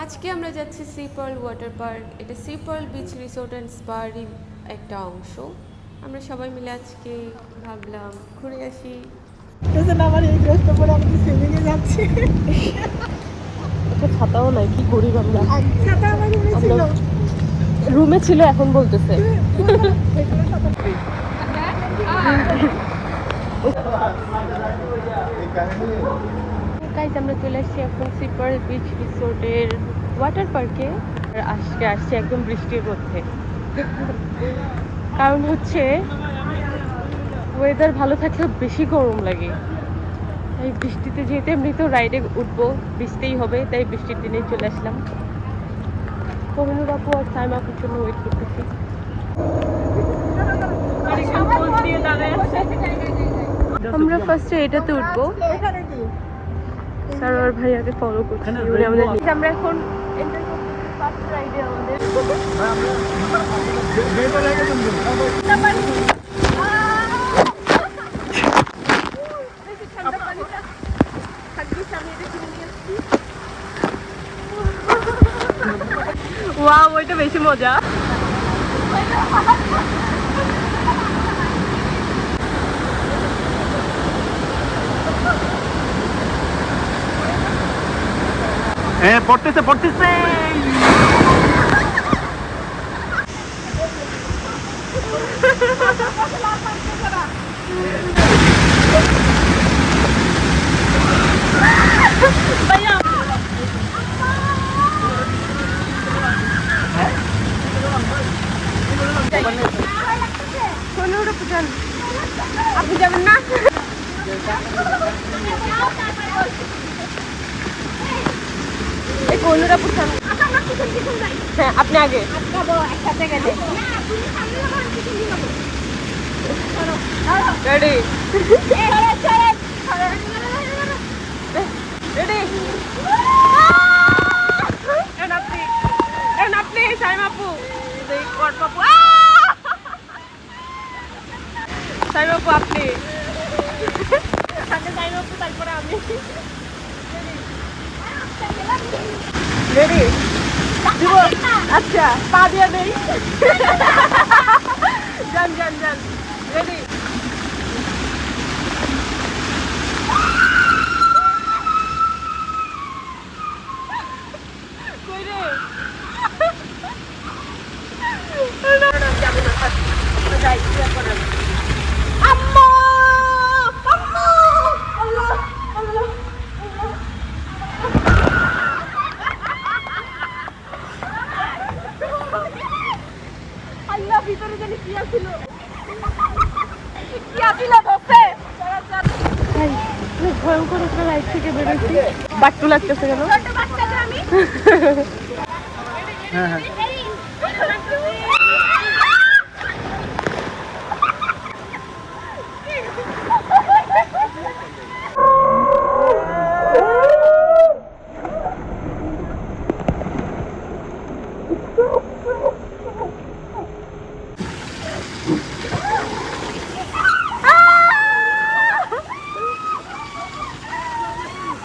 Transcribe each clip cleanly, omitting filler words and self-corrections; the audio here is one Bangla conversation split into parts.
আজকে আমরা যাচ্ছি সি পার্ল ওয়াটার পার্ক। এটা Sea Pearl beach resort and স্পারই একটা অংশ। আমরা সবাই মিলে আজকে ভাবলাম ঘুরে আসি। আমার এই ড্রেসটা পরে আমি সুইমিংয়ে যাচ্ছি। একটা ছাতাও নাই, কি করি আমরা? ছাতা আমার রুমে ছিল। রুমে ছিল, এখন বলতেছে গাইস আমরা চলে আসছি এখন সি পার্ল বিচ রিসোর্টের ওয়াটার পার্কে। আর আজকে আসছে একদম বৃষ্টির মধ্যে, কারণ হচ্ছে ওয়েদার ভালো থাকলে বেশি গরম লাগে। তাই বৃষ্টিতে যেহেতু এমনিতেও রাইডে উঠবো, ভিজতেই হবে, তাই বৃষ্টির দিনেই চলে আসলাম। কোহিনুর আপু আর সাইমা আপুর জন্য ওয়েট করতেছি। আমরা ফার্স্টে এটাতে উঠবো, সারোয়ার ভাইয়াকে ফলো করছি। আমরা এখন এন্টার করতেছি ফার্স্ট রাইডে আমাদের। ওয়াও, ওইটা বেশি মজা। পড়তেছে পড়তেছে। আপনি যাবেন না? এই কোহিনুর আপু হ্যাঁ, আপনি আগে। Ready ready. আপনি সাইমা আপু, সাইমা আপু আপনি, সাইমা আপু তারপরে আমি। রেডি দিব? আচ্ছা, পা দিয়ে নেই। যান যান যান। রেডি? কই রে? যাই আম্মা আম্মা, আল্লাহ আল্লাহ আল্লাহ, ভিতরে জানি কি আছিল, কি আছিল বসে। ভয়ঙ্কর একটা রাইড থেকে বেরোচ্ছি, বাট্টু লাগতেছে কেন? হ্যাঁ হ্যাঁ,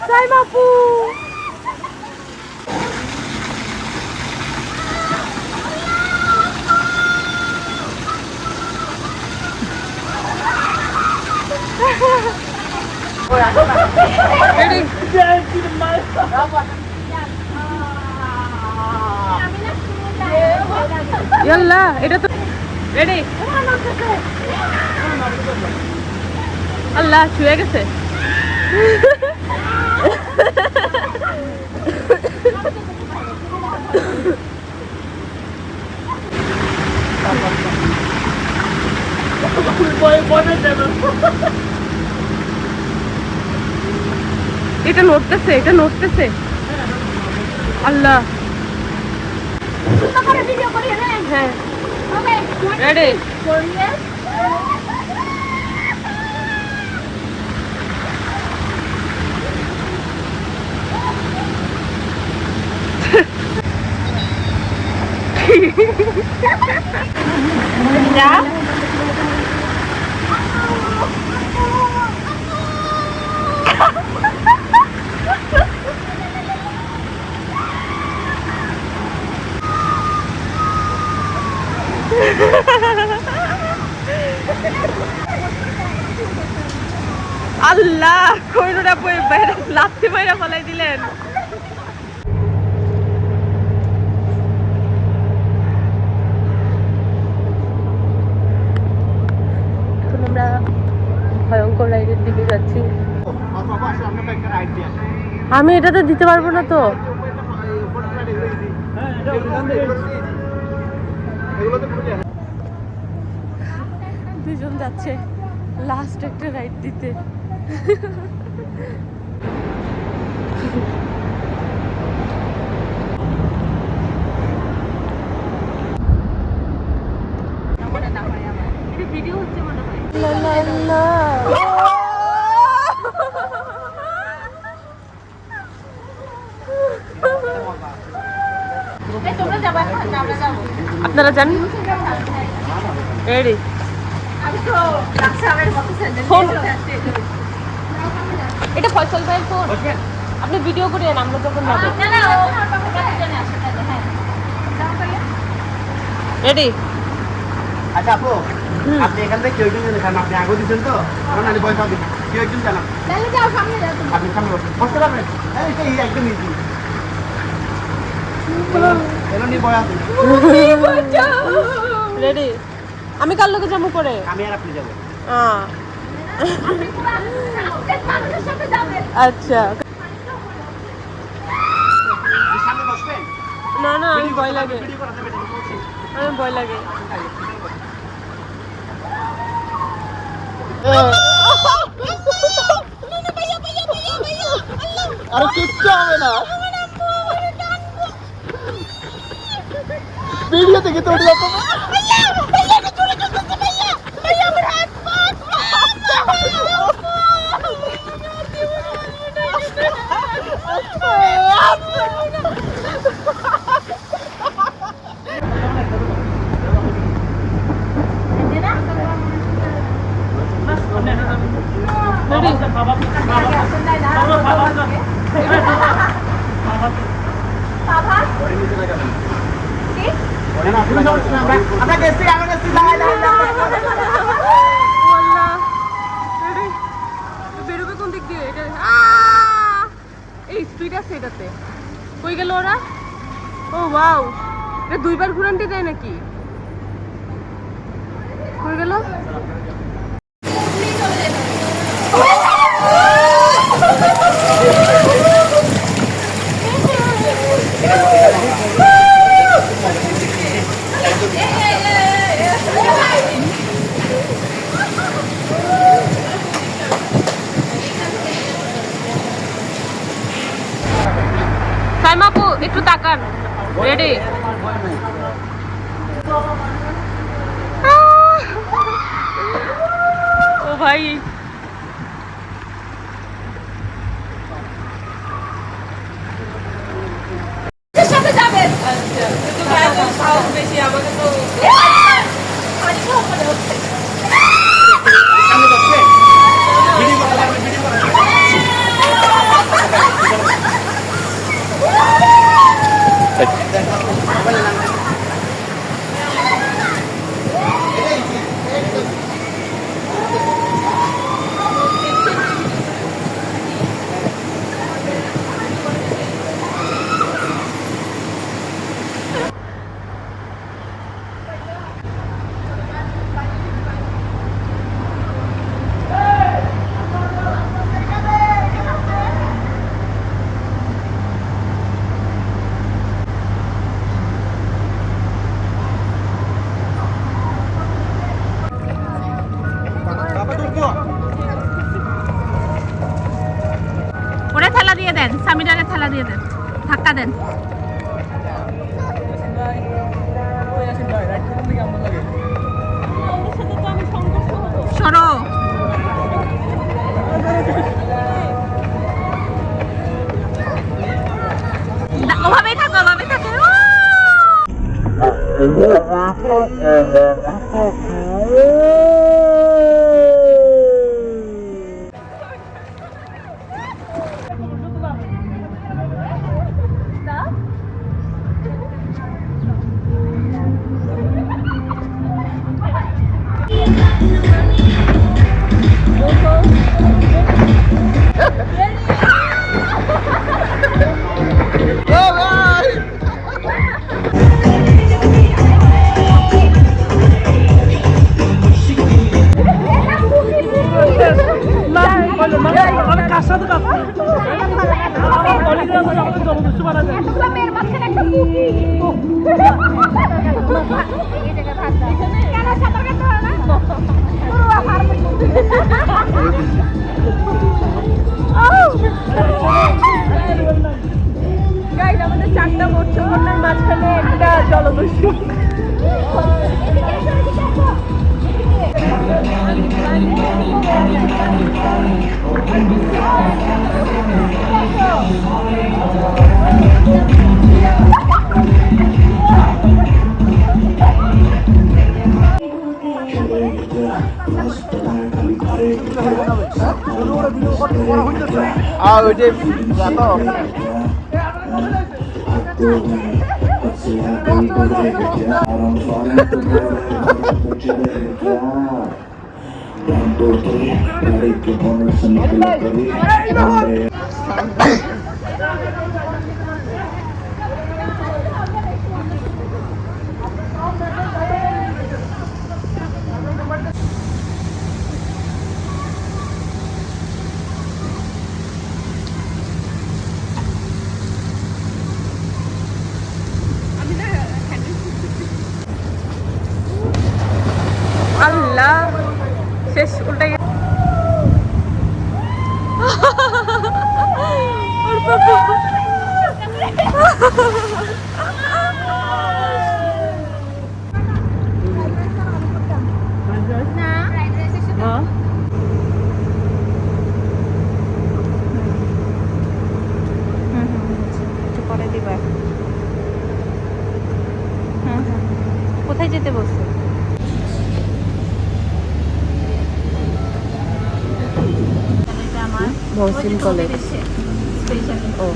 সাইমা আপু ইয়াল্লা, এটা তো রেডি। আল্লাহ, ছুঁয়ে গেছে। এটা নড়তেছে, এটা নড়তেছে। আল্লাহ, হ্যাঁ রেডি। যা আল্লাহ কইনোটা পরে বাইরে লাথি মাইরা ফলাই দিলেন। এখন আমরা ভয়ঙ্কর রাইডের দিকে যাচ্ছি। আমি এটাতে দিতে পারবো না তো। দুজন যাচ্ছে লাস্ট একটা রাইড দিতে। ভিডিও হচ্ছে মনে হয়। আপনারা যান রেডি ফোন এটা ফয়সল ভাইয়ের ফোন আপনি ভিডিও করেন আমরা যখন যাবো রেডি আচ্ছা আপু আপনি এখান থেকে কেউ একজন দেখান আপনি আগে দিচ্ছেন তো আমার নানি বয়স হবে কেউ একজন জানান তাহলে যাও সামনে যাও তুমি। আপনি সামনে বসুন বসতে পারবেন এই একদম ইজি এলো নি বয় আছে রেডি আমি কার লোকে যাবো করে আমি আর আপনি যাব আচ্ছা সামনে বসবেন না না আমি ভয় লাগে ভিডিও করা যাবে আমি ভয় লাগে আরে কিচ্ছু হবে না ভিডিও থেকে তো উঠে যাবো আমরা গেছি বেরোবে কোন দিক দিয়ে এটা এই স্পিড আছে এটাতে কই গেল ওরা ও ওয়াও এটা দুইবার ঘুরান্তে দেয় নাকি কই গেল সাইমাপু একটু তাকান রেডি ও ভাই বেশি আমাকে তো ওরে থালা দিয়ে দেন সামিরারে থালা দিয়ে দেন ধাক্কা দেন সরো ওভাবেই থাকো ওভাবেই থাকো মাঝখানে একটা কুকি। কেন সাঁতার কাটতে হয় না? পুরো আমার মধ্যে। গাইস, আমাদের 4টা মৎস্যকন্যার মাঝখানে একটা জলদস্যু। ওইটাই তো আল্লাহ, শেষ উল্টে গেছে। ওর বাবা। হ্যাঁ। একটু পরে দিবা। কোথায় যেতে বলছো? মহসিন কলেজ। ও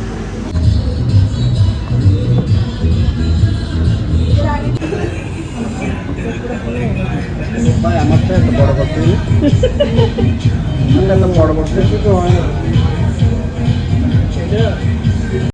ভাই আমার তো একটা বড় করতে একটা বড় করতে তো হয় না।